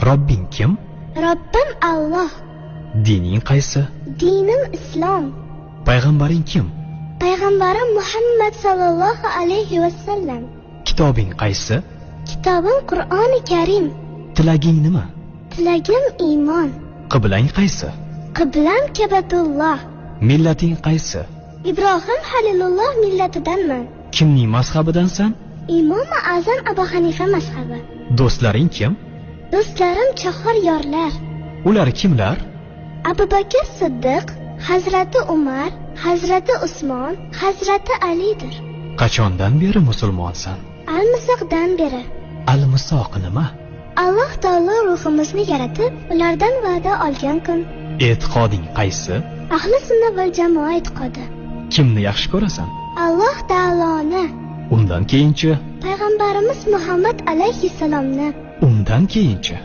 Robbing kim? Robbim Alloh. Dining qaysi? Dinim Islom. Payg'ambaring kim? Payg'ambarim Muhammad sallallohu alayhi vasallam. Kitobing qaysi? Kitobim Qur'oni Karim. Tilaging nima? Tilagim iymon. Qiblang qaysi? Qiblam Ka'batulloh. Millating qaysi? Ibrohim Halilulloh millatidanman. Kimning mazhabidansan? Imom Azam Abu Hanifa mazhabi. Do'stlaring kim? Do'stlarim chahor yorlar. Ular kimlar? Abu Bakr Siddiq, Hazrati Umar, Hazrati Usmon, Hazrati Alidir. Qachondan beri musulmonsan? Al-Misoqdan beri. Al-Misoq nima? Alloh taolo ruhimizni yaratib, ulardan va'da olgan kun. E'tiqoding qaysi? Ahli sunna val jamoa e'tiqodi. Kimni yaxshi ko'rasan? Alloh taoloni. Undan keyinchi? Payg'ambarimiz Muhammad alayhissalomni. Undan keyinchi?